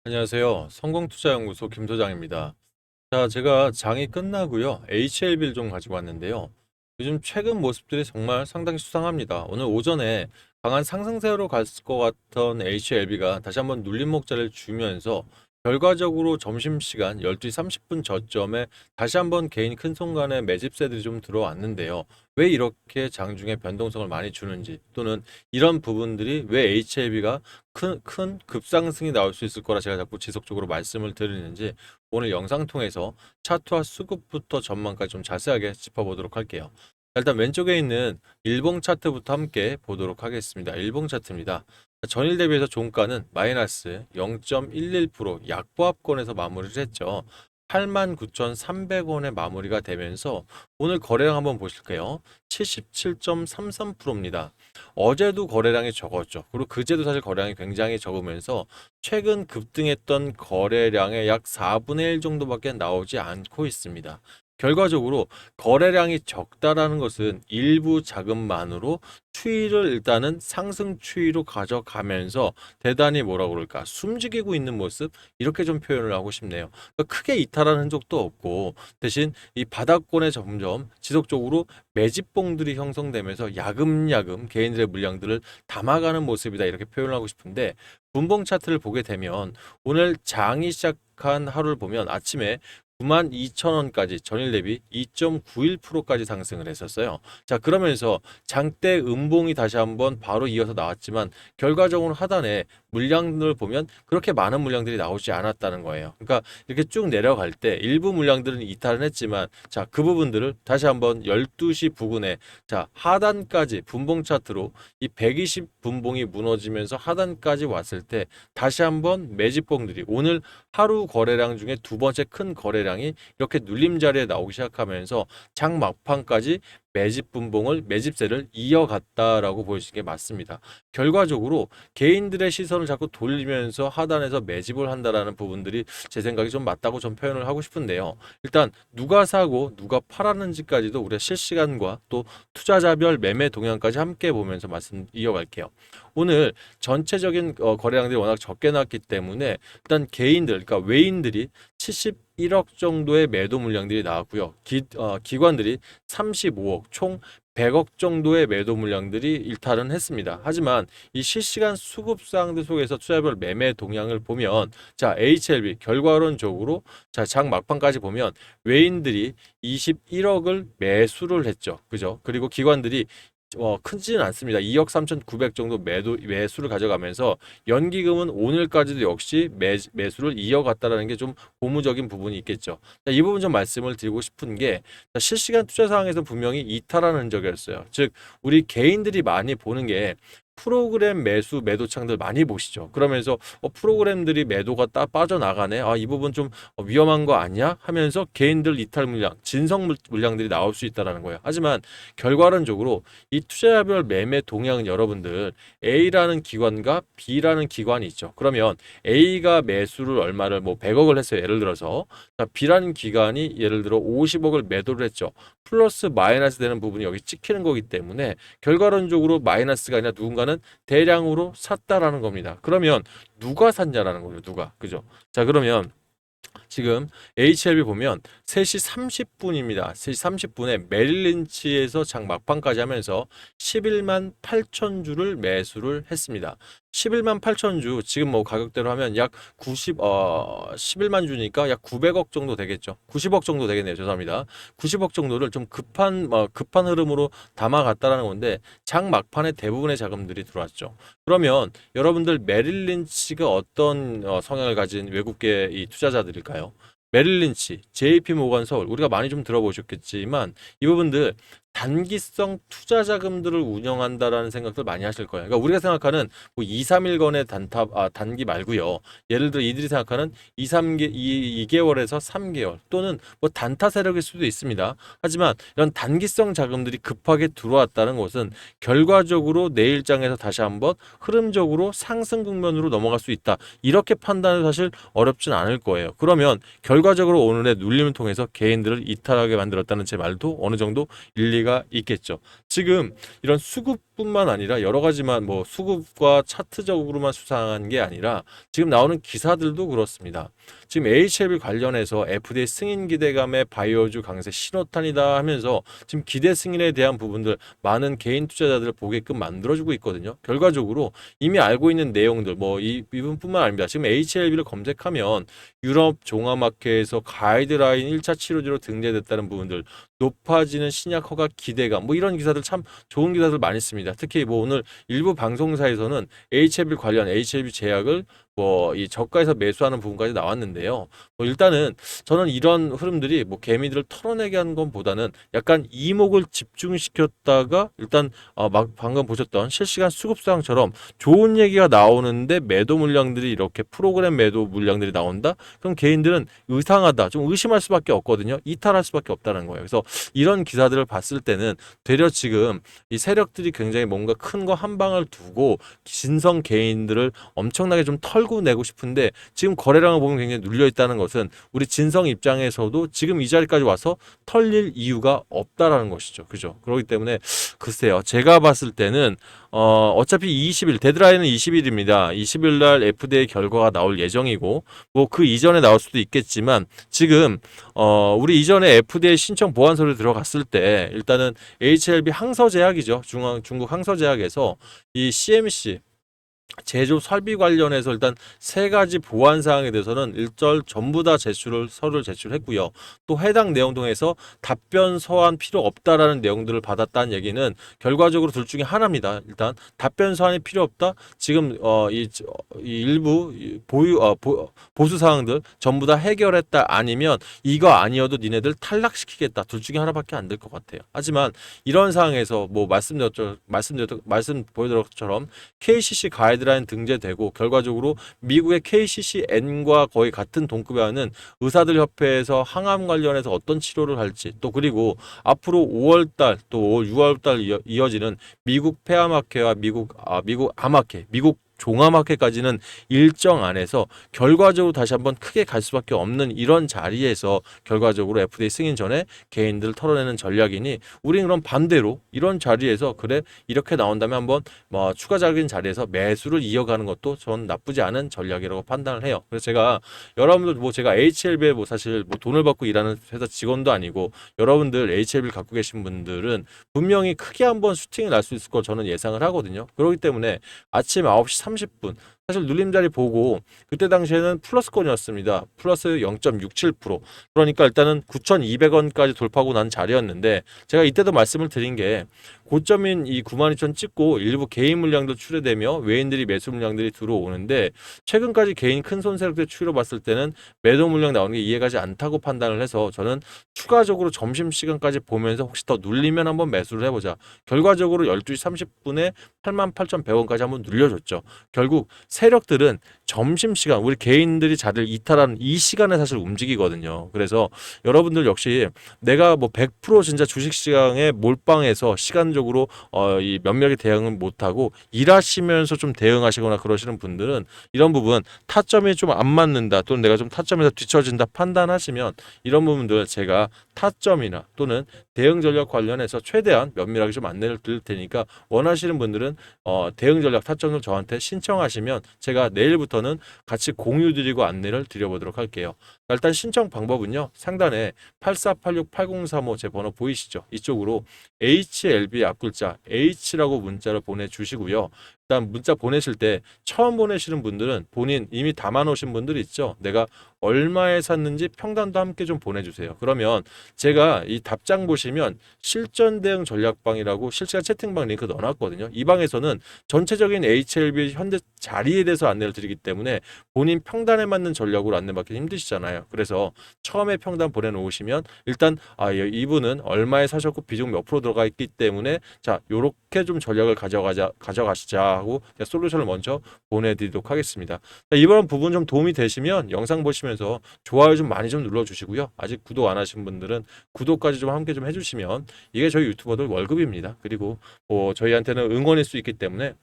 안녕하세요. 성공투자연구소 김 소장입니다. 자, 제가 장이 끝나고요. HLB를 좀 가지고 왔는데요. 요즘 최근 모습들이 정말 상당히 수상합니다. 오늘 오전에 강한 상승세로 갈 것 같던 HLB가 다시 한번 눌림목자를 주면서 결과적으로 점심시간 12시 30분 저점에 다시 한번 개인 큰 손간의 매집세들이 좀 들어왔는데요. 왜 이렇게 장중에 변동성을 많이 주는지 또는 이런 부분들이 왜 HLB가 큰 급상승이 나올 수 있을 거라 제가 자꾸 지속적으로 말씀을 드리는지 오늘 영상 통해서 차트와 수급부터 전망까지 좀 자세하게 짚어보도록 할게요. 일단 왼쪽에 있는 일봉 차트부터 함께 보도록 하겠습니다. 일봉 차트입니다. 전일 대비해서 종가는 마이너스 0.11% 약보합권에서 마무리를 했죠. 89,300원에 마무리가 되면서 오늘 거래량 한번 보실게요. 77.33%입니다. 어제도 거래량이 적었죠. 그리고 그제도 사실 거래량이 굉장히 적으면서 최근 급등했던 거래량의 약 4분의 1 정도밖에 나오지 않고 있습니다. 결과적으로 거래량이 적다라는 것은 일부 자금만으로 추이를 일단은 상승 추이로 가져가면서 대단히 뭐라 그럴까 숨지기고 있는 모습 이렇게 좀 표현을 하고 싶네요. 그러니까 크게 이탈하는 흔적도 없고 대신 이 바닥권에 점점 지속적으로 매집봉들이 형성되면서 야금야금 개인들의 물량들을 담아가는 모습이다 이렇게 표현을 하고 싶은데 분봉 차트를 보게 되면 오늘 장이 시작한 하루를 보면 아침에 92,000원까지 전일 대비 2.91%까지 상승을 했었어요. 자, 그러면서 장대 음봉이 다시 한번 바로 이어서 나왔지만 결과적으로 하단에 물량을 보면 그렇게 많은 물량들이 나오지 않았다는 거예요. 그러니까 이렇게 쭉 내려갈 때 일부 물량들은 이탈은 했지만 자, 그 부분들을 다시 한번 12시 부근에 자, 하단까지 분봉 차트로 이 120 분봉이 무너지면서 하단까지 왔을 때 다시 한번 매집봉들이 오늘 하루 거래량 중에 두 번째 큰 거래량이 이렇게 눌림 자리에 나오기 시작하면서 장 막판까지 매집 분봉을 매집세를 이어갔다라고 보시는 게 맞습니다. 결과적으로 개인들의 시선을 자꾸 돌리면서 하단에서 매집을 한다라는 부분들이 제 생각이 좀 맞다고 좀 표현을 하고 싶은데요. 일단 누가 사고 누가 팔았는지까지도 우리가 실시간과 또 투자자별 매매 동향까지 함께 보면서 말씀 이어갈게요. 오늘 전체적인 거래량들이 워낙 적게 나왔기 때문에 일단 개인들, 그러니까 외인들이 71억 정도의 매도 물량들이 나왔고요. 기관들이 35억, 총 100억 정도의 매도 물량들이 일탈은 했습니다. 하지만 이 실시간 수급 사항들 속에서 투자별 매매 동향을 보면 자, HLB 결과론적으로 자, 장 막판까지 보면 외인들이 21억을 매수를 했죠. 그죠? 그리고 기관들이 크지는 않습니다. 2억 3,900 정도 매수를 가져가면서 연기금은 오늘까지도 역시 매수를 이어갔다라는 게 좀 고무적인 부분이 있겠죠. 자, 이 부분 좀 말씀을 드리고 싶은 게 자, 실시간 투자 상황에서 분명히 이탈하는 흔적이었어요. 즉 우리 개인들이 많이 보는 게 프로그램 매수 매도창들 많이 보시죠. 그러면서 프로그램들이 매도가 빠져나가네. 아, 이 부분 좀 위험한 거 아니야? 하면서 개인들 이탈 물량, 진성 물량들이 나올 수 있다라는 거예요. 하지만 결과론적으로 이 투자별 매매 동향은 여러분들 A라는 기관과 B라는 기관이 있죠. 그러면 A가 매수를 얼마를 뭐 100억을 했어요. 예를 들어서 B라는 기관이 예를 들어 50억을 매도를 했죠. 플러스 마이너스 되는 부분이 여기 찍히는 거기 때문에 결과론적으로 마이너스가 아니라 누군가는 대량으로 샀다라는 겁니다. 그러면 누가 샀냐라는 거죠. 누가. 그죠? 자, 그러면 지금 HLB 보면 3시 30분입니다. 3시 30분에 메릴린치에서 장 막판까지 하면서 11만 8천 주를 매수를 했습니다. 11만 8천 주 지금 뭐 가격대로 하면 약 11만 주니까 약 900억 정도 되겠죠. 90억 정도 되겠네요. 죄송합니다. 90억 정도를 좀 급한 흐름으로 담아갔다라는 건데 장 막판에 대부분의 자금들이 들어왔죠. 그러면 여러분들 메릴 린치가 어떤 성향을 가진 외국계 이 투자자들일까요? 메릴 린치, JP 모건 서울 우리가 많이 좀 들어보셨겠지만 이 부분들 단기성 투자 자금들을 운영한다라는 생각들 많이 하실 거예요. 그러니까 우리가 생각하는 뭐 2, 3일간의 단기 말고요. 예를 들어 이들이 생각하는 2개월에서 3개월 또는 뭐 단타 세력일 수도 있습니다. 하지만 이런 단기성 자금들이 급하게 들어왔다는 것은 결과적으로 내일장에서 다시 한번 흐름적으로 상승 국면으로 넘어갈 수 있다. 이렇게 판단은 사실 어렵진 않을 거예요. 그러면 결과적으로 오늘의 눌림을 통해서 개인들을 이탈하게 만들었다는 제 말도 어느 정도 일리가 문제가 있겠죠. 지금 이런 수급뿐만 아니라 여러 가지만 뭐 수급과 차트적으로만 수상한 게 아니라 지금 나오는 기사들도 그렇습니다. 지금 HLB 관련해서 FDA 승인 기대감에 바이오주 강세 신호탄이다 하면서 지금 기대 승인에 대한 부분들 많은 개인 투자자들을 보게끔 만들어주고 있거든요. 결과적으로 이미 알고 있는 내용들 뭐 이 부분뿐만 아닙니다. 지금 HLB를 검색하면 유럽 종합마켓에서 가이드라인 1차 치료제로 등재됐다는 부분들, 높아지는 신약 허가 기대감, 뭐 이런 기사들 참 좋은 기사들 많이 씁니다. 특히 뭐 오늘 일부 방송사에서는 HLB 관련 HLB 제약을 뭐 이 저가에서 매수하는 부분까지 나왔는데요. 뭐 일단은 저는 이런 흐름들이 뭐 개미들을 털어내게 하는 것보다는 약간 이목을 집중시켰다가 일단 막 방금 보셨던 실시간 수급상처럼 좋은 얘기가 나오는데 매도 물량들이 이렇게 프로그램 매도 물량들이 나온다? 그럼 개인들은 의상하다, 좀 의심할 수밖에 없거든요. 이탈할 수밖에 없다는 거예요. 그래서 이런 기사들을 봤을 때는 되려 지금 이 세력들이 굉장히 뭔가 큰 거 한 방을 두고 진성 개인들을 엄청나게 좀 털고 내고 싶은데 지금 거래량을 보면 굉장히 눌려 있다는 것은 우리 진성 입장에서도 지금 이 자리까지 와서 털릴 이유가 없다라는 것이죠. 그죠? 그렇기 때문에 글쎄요. 제가 봤을 때는 어차피 20일 데드라인은 20일입니다. 20일 날 FDA 결과가 나올 예정이고 뭐 그 이전에 나올 수도 있겠지만 지금 우리 이전에 FDA 신청 보완서를 들어갔을 때 일단은 HLB 항서제약이죠. 중국 항서제약에서 이 CMC 제조 설비 관련해서 일단 세 가지 보완 사항에 대해서는 일절 전부 다 서류를 제출했고요. 또 해당 내용 통해서 답변 서한 필요 없다라는 내용들을 받았다는 얘기는 결과적으로 둘 중에 하나입니다. 일단 답변 서한이 필요 없다. 지금 이 일부 보수 사항들 전부 다 해결했다. 아니면 이거 아니어도 니네들 탈락시키겠다. 둘 중에 하나밖에 안 될 것 같아요. 하지만 이런 상황에서 뭐 말씀 보여드린 것처럼 KCC 가이드라인 등재되고 결과적으로 미국의 KCCN과 거의 같은 동급에 하는 의사들 협회에서 항암 관련해서 어떤 치료를 할지 또 그리고 앞으로 5월달 또 6월달 이어지는 미국 폐암학회와 미국 암학회, 미국 종합학회까지는 일정 안에서 결과적으로 다시 한번 크게 갈 수밖에 없는 이런 자리에서 결과적으로 FDA 승인 전에 개인들 털어내는 전략이니 우리는 그럼 반대로 이런 자리에서 그래 이렇게 나온다면 한번 뭐 추가적인 자리에서 매수를 이어가는 것도 전 나쁘지 않은 전략이라고 판단을 해요. 그래서 제가 여러분들 뭐 제가 HLB에 뭐 사실 뭐 돈을 받고 일하는 회사 직원도 아니고 여러분들 HLB 갖고 계신 분들은 분명히 크게 한번 슈팅이 날 수 있을 거 저는 예상을 하거든요. 그렇기 때문에 아침 9시 30분 사실 눌림자리 보고 그때 당시에는 플러스권이었습니다. 플러스 0.67%. 그러니까 일단은 9,200원까지 돌파하고 난 자리였는데 제가 이때도 말씀을 드린 게 고점인 이 92,000 찍고 일부 개인 물량도 출회되며 외인들이 매수 물량들이 들어오는데 최근까지 개인 큰 손세력들 추이로 봤을 때는 매도 물량 나오는 게 이해가지 않다고 판단을 해서 저는 추가적으로 점심시간까지 보면서 혹시 더 눌리면 한번 매수를 해보자. 결과적으로 12시 30분에 88,100원까지 한번 눌려줬죠. 결국 세력들은 점심시간 우리 개인들이 자리를 이탈하는 이 시간에 사실 움직이거든요. 그래서 여러분들 역시 내가 뭐 100% 진짜 주식시장에 몰빵해서 시간적으로 이 면밀하게 대응을 못하고 일하시면서 좀 대응하시거나 그러시는 분들은 이런 부분 타점이 좀 안 맞는다 또는 내가 좀 타점에서 뒤처진다 판단하시면 이런 부분들 제가 타점이나 또는 대응 전략 관련해서 최대한 면밀하게 좀 안내를 드릴 테니까 원하시는 분들은 대응 전략 타점을 저한테 신청하시면 제가 내일부터는 같이 공유 드리고 안내를 드려보도록 할게요. 일단 신청 방법은요. 상단에 84868035 제 번호 보이시죠? 이쪽으로 HLB 앞글자 H라고 문자를 보내주시고요. 일단 문자 보내실 때 처음 보내시는 분들은 본인 이미 담아놓으신 분들 있죠. 내가 얼마에 샀는지 평단도 함께 좀 보내주세요. 그러면 제가 이 답장 보시면 실전 대응 전략방이라고 실시간 채팅방 링크 넣어놨거든요. 이 방에서는 전체적인 HLB 현재 자리에 대해서 안내를 드리기 때문에 본인 평단에 맞는 전략으로 안내받기 힘드시잖아요. 그래서 처음에 평단 보내놓으시면 일단 이분은 얼마에 사셨고 비중 몇 프로 들어가 있기 때문에 자 요렇게 좀 전략을 가져가시자 하고 솔루션을 먼저 보내드리도록 하겠습니다. 자, 이번 부분 좀 도움이 되시면 영상 보시면서 좋아요 좀 많이 좀 눌러주시고요. 아직 구독 안 하신 분들은 구독까지 좀 함께 좀 해주시면 이게 저희 유튜버들 월급입니다. 그리고 저희한테는 응원일 수 있기 때문에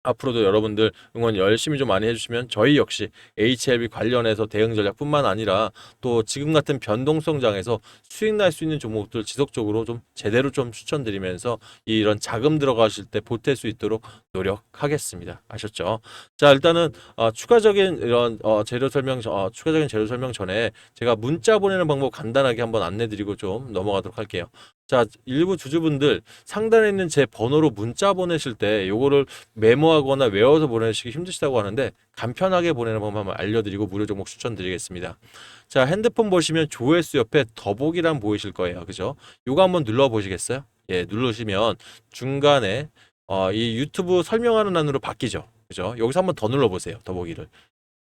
앞으로도 여러분들 응원 열심히 좀 많이 해주시면 저희 역시 HLB 관련해서 대응 전략뿐만 아니라 또 지금 같은 변동성장에서 수익 날 수 있는 종목들 지속적으로 좀 제대로 좀 추천드리면서 이런 자금 들어가실 때 보탤 수 있도록 노력하겠습니다. 아셨죠? 자, 일단은 추가적인 이런 추가적인 재료 설명 전에 제가 문자 보내는 방법 간단하게 한번 안내드리고 좀 넘어가도록 할게요. 자, 일부 주주분들 상단에 있는 제 번호로 문자 보내실 때 요거를 메모하거나 외워서 보내시기 힘드시다고 하는데 간편하게 보내는 방법 한번 알려드리고 무료 종목 추천드리겠습니다. 자, 핸드폰 보시면 조회수 옆에 더보기란 보이실 거예요. 그죠? 요거 한번 눌러보시겠어요? 예, 누르시면 중간에 이 유튜브 설명하는欄으로 바뀌죠. 그죠? 여기서 한번 더 눌러보세요. 더보기를.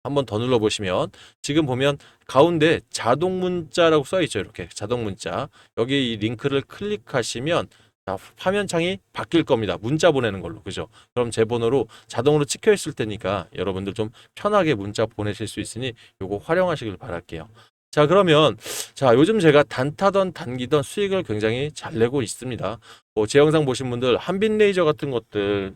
한번 더 눌러보시면 지금 보면 가운데 자동 문자라고 써 있죠. 이렇게 자동 문자. 여기 이 링크를 클릭하시면 화면창이 바뀔 겁니다. 문자 보내는 걸로. 그죠? 그럼 제 번호로 자동으로 찍혀 있을 테니까 여러분들 좀 편하게 문자 보내실 수 있으니 요거 활용하시길 바랄게요. 자, 그러면 요즘 제가 단타던 단기던 수익을 굉장히 잘 내고 있습니다. 제 영상 보신 분들 한빛레이저 같은 것들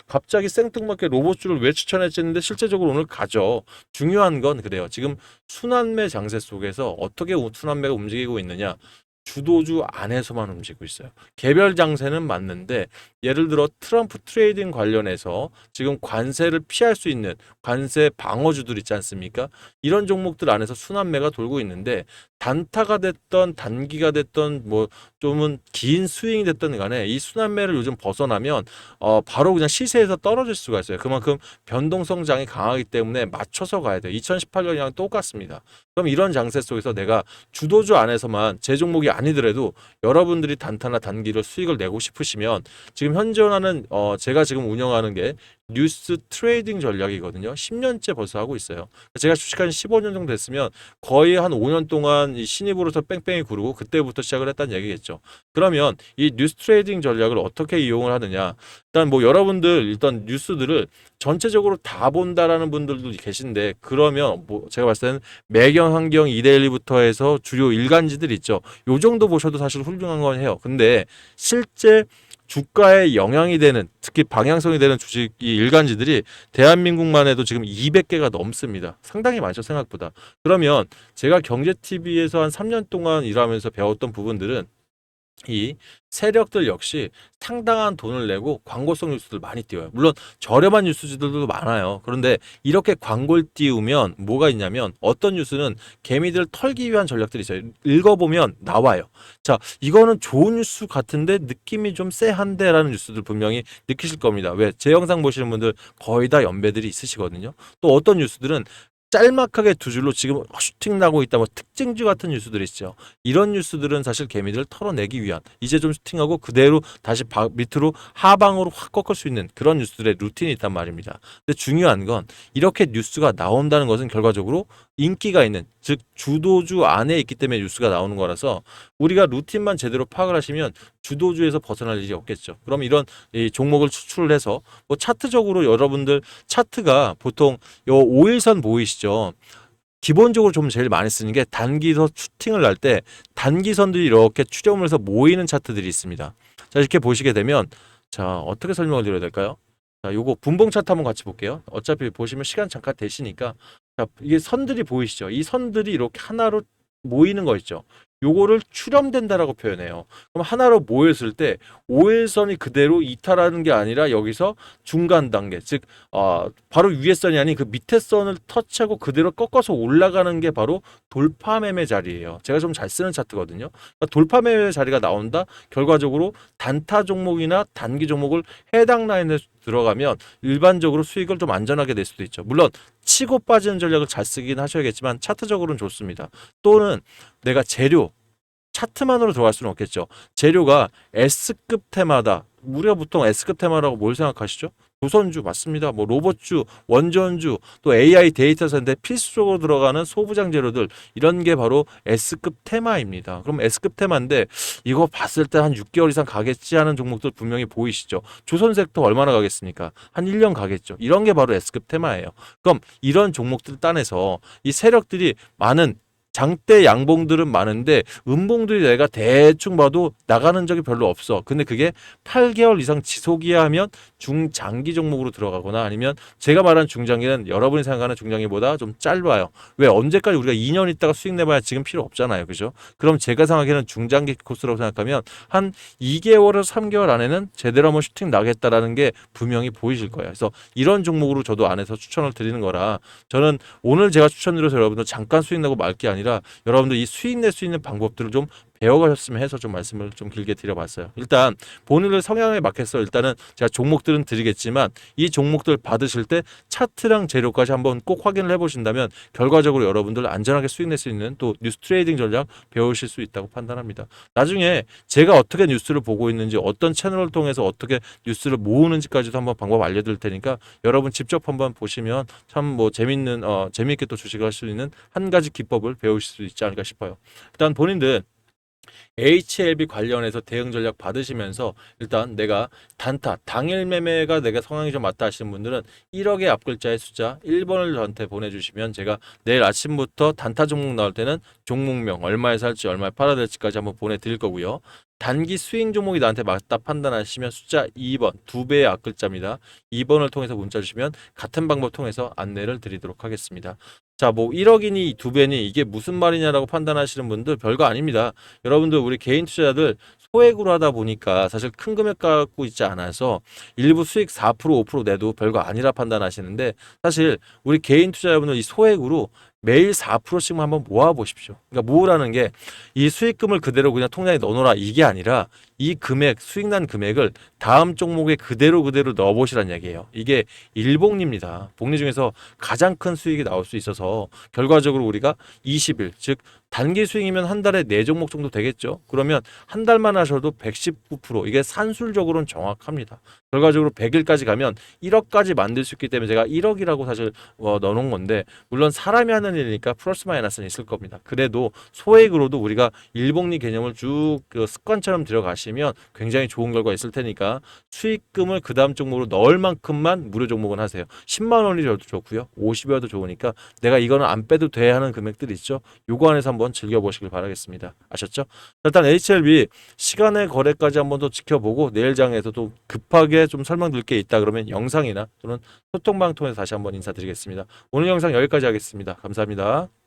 갑자기 생뚱맞게 로봇주를 왜 추천했지 했는데 실제적으로 오늘 가죠. 중요한 건 그래요. 지금 순환매 장세 속에서 어떻게 순환매가 움직이고 있느냐. 주도주 안에서만 움직이고 있어요. 개별 장세는 맞는데 예를 들어 트럼프 트레이딩 관련해서 지금 관세를 피할 수 있는 관세 방어주들 있지 않습니까? 이런 종목들 안에서 순환매가 돌고 있는데 단타가 됐던 단기가 됐던 뭐 좀은 긴 스윙이 됐던 간에 이 순환매를 요즘 벗어나면 바로 그냥 시세에서 떨어질 수가 있어요. 그만큼 변동성장이 강하기 때문에 맞춰서 가야 돼요. 2018년이랑 똑같습니다. 그럼 이런 장세 속에서 내가 주도주 안에서만 제 종목이 아니더라도 여러분들이 단타나 단기를 수익을 내고 싶으시면 지금 현존하는 제가 지금 운영하는 게 뉴스 트레이딩 전략이거든요. 10년째 벌써 하고 있어요. 제가 주식한 15년 정도 됐으면 거의 한 5년 동안 이 신입으로서 뺑뺑이 구르고 그때부터 시작을 했다는 얘기겠죠. 그러면 이 뉴스 트레이딩 전략을 어떻게 이용을 하느냐. 일단 뭐 여러분들 일단 뉴스들을 전체적으로 다 본다라는 분들도 계신데 그러면 뭐 제가 봤을 때는 매경, 환경, 이데일리부터 해서 주요 일간지들 있죠. 요 정도 보셔도 사실 훌륭한 건 해요. 근데 실제 주가에 영향이 되는 특히 방향성이 되는 주식 이 일간지들이 대한민국만 해도 지금 200개가 넘습니다. 상당히 많죠 생각보다. 그러면 제가 경제TV에서 한 3년 동안 일하면서 배웠던 부분들은 이 세력들 역시 상당한 돈을 내고 광고성 뉴스들 많이 띄워요. 물론 저렴한 뉴스들도 많아요. 그런데 이렇게 광고를 띄우면 뭐가 있냐면 어떤 뉴스는 개미들 털기 위한 전략들이 있어요. 읽어보면 나와요. 자, 이거는 좋은 뉴스 같은데 느낌이 좀 쎄한데 라는 뉴스들 분명히 느끼실 겁니다. 왜? 제 영상 보시는 분들 거의 다 연배들이 있으시거든요. 또 어떤 뉴스들은 짤막하게 두 줄로 지금 슈팅 나고 있다 뭐 특징주 같은 뉴스들이 있죠. 이런 뉴스들은 사실 개미들을 털어내기 위한 이제 좀 슈팅하고 그대로 다시 밑으로 하방으로 확 꺾을 수 있는 그런 뉴스들의 루틴이 있단 말입니다. 근데 중요한 건 이렇게 뉴스가 나온다는 것은 결과적으로 인기가 있는 즉 주도주 안에 있기 때문에 뉴스가 나오는 거라서 우리가 루틴만 제대로 파악을 하시면 주도주에서 벗어날 일이 없겠죠. 그럼 이런 이 종목을 추출을 해서 뭐 차트적으로 여러분들 차트가 보통 요 5일선 보이시죠? 기본적으로 좀 제일 많이 쓰는 게 단기선 슈팅을 날 때 단기선들이 이렇게 추렴을 해서 모이는 차트들이 있습니다. 자, 이렇게 보시게 되면 자, 어떻게 설명을 드려야 될까요? 자, 요거 분봉 차트 한번 같이 볼게요. 어차피 보시면 시간 잠깐 되시니까 자, 이게 선들이 보이시죠? 이 선들이 이렇게 하나로 모이는 거 있죠. 요거를 출렴된다라고 표현해요. 그럼 하나로 모였을 때 5일선이 그대로 이탈하는 게 아니라 여기서 중간 단계, 즉 바로 위에 선이 아닌 그 밑에 선을 터치하고 그대로 꺾어서 올라가는 게 바로 돌파 매매 자리예요. 제가 좀 잘 쓰는 차트거든요. 그러니까 돌파 매매 자리가 나온다. 결과적으로 단타 종목이나 단기 종목을 해당 라인에 들어가면 일반적으로 수익을 좀 안전하게 낼 수도 있죠. 물론 치고 빠지는 전략을 잘 쓰긴 하셔야겠지만 차트적으로는 좋습니다. 또는 내가 재료 차트만으로 들어갈 수는 없겠죠. 재료가 S급 테마다. 우리가 보통 S급 테마라고 뭘 생각하시죠? 조선주 맞습니다. 뭐 로봇주, 원전주, 또 AI 데이터 센터에 필수적으로 들어가는 소부장 재료들 이런 게 바로 S급 테마입니다. 그럼 S급 테마인데 이거 봤을 때 한 6개월 이상 가겠지 하는 종목들 분명히 보이시죠. 조선 섹터 얼마나 가겠습니까? 한 1년 가겠죠. 이런 게 바로 S급 테마예요. 그럼 이런 종목들 딴에서 이 세력들이 많은 장대 양봉들은 많은데 음봉들이 내가 대충 봐도 나가는 적이 별로 없어. 근데 그게 8개월 이상 지속이야 하면 중장기 종목으로 들어가거나 아니면 제가 말한 중장기는 여러분이 생각하는 중장기보다 좀 짧아요. 왜 언제까지 우리가 2년 있다가 수익 내봐야 지금 필요 없잖아요. 그죠? 그럼 제가 생각하기에는 중장기 코스라고 생각하면 한 2개월에서 3개월 안에는 제대로 한번 슈팅 나겠다라는 게 분명히 보이실 거예요. 그래서 이런 종목으로 저도 안에서 추천을 드리는 거라 저는 오늘 제가 추천드려서 여러분들 잠깐 수익 내고 말 게 아니라 여러분들 이 수익 낼 수 있는 방법들을 좀 배워가셨으면 해서 좀 말씀을 좀 길게 드려봤어요. 일단 본인의 성향에 맞겠어 일단은 제가 종목들은 드리겠지만 이 종목들 받으실 때 차트랑 재료까지 한번 꼭 확인을 해보신다면 결과적으로 여러분들 안전하게 수익 낼 수 있는 또 뉴스 트레이딩 전략 배우실 수 있다고 판단합니다. 나중에 제가 어떻게 뉴스를 보고 있는지 어떤 채널을 통해서 어떻게 뉴스를 모으는지까지도 한번 방법 알려드릴 테니까 여러분 직접 한번 보시면 참 뭐 재밌는 재미있게 또 주식을 할 수 있는 한 가지 기법을 배우실 수 있지 않을까 싶어요. 일단 본인들 HLB 관련해서 대응 전략 받으시면서 일단 내가 단타, 당일 매매가 내가 성향이 좀 맞다 하시는 분들은 1억의 앞글자의 숫자 1번을 저한테 보내주시면 제가 내일 아침부터 단타 종목 나올 때는 종목명, 얼마에 살지, 얼마에 팔아야 될지까지 한번 보내드릴 거고요. 단기 스윙 종목이 나한테 맞다 판단하시면 숫자 2번, 2배의 앞글자입니다. 2번을 통해서 문자 주시면 같은 방법 통해서 안내를 드리도록 하겠습니다. 자, 뭐 1억이니 2배니 이게 무슨 말이냐라고 판단하시는 분들 별거 아닙니다. 여러분들 우리 개인 투자자들 소액으로 하다 보니까 사실 큰 금액 갖고 있지 않아서 일부 수익 4% 5% 내도 별거 아니라 판단하시는데 사실 우리 개인 투자자분들 이 소액으로 매일 4%씩만 한번 모아 보십시오. 그러니까 모으라는 게 이 수익금을 그대로 그냥 통장에 넣어놓으라 이게 아니라 이 금액 수익 난 금액을 다음 종목에 그대로 넣어 보시라는 얘기예요. 이게 일복리입니다. 복리 중에서 가장 큰 수익이 나올 수 있어서 결과적으로 우리가 20일 즉 단기 수익이면 한 달에 4종목 정도 되겠죠. 그러면 한 달만 하셔도 119% 이게 산술적으로는 정확합니다. 결과적으로 100일까지 가면 1억까지 만들 수 있기 때문에 제가 1억이라고 사실 넣어놓은 건데 물론 사람이 하는 일이니까 플러스 마이너스는 있을 겁니다. 그래도 소액으로도 우리가 일복리 개념을 쭉 그 습관처럼 들어가시면 굉장히 좋은 결과 있을 테니까 수익금을 그 다음 종목으로 넣을 만큼만 무료 종목은 하세요. 10만 원이라도 좋고요. 50이라도 좋으니까 내가 이거는 안 빼도 돼 하는 금액들이 있죠. 요거 안에서 한번 즐겨보시길 바라겠습니다. 아셨죠? 일단 HLB 시간의 거래까지 한번 더 지켜보고 내일 장에서도 급하게 좀 설명드릴 게 있다 그러면 영상이나 또는 소통방 통해서 다시 한번 인사드리겠습니다. 오늘 영상 여기까지 하겠습니다. 감사합니다.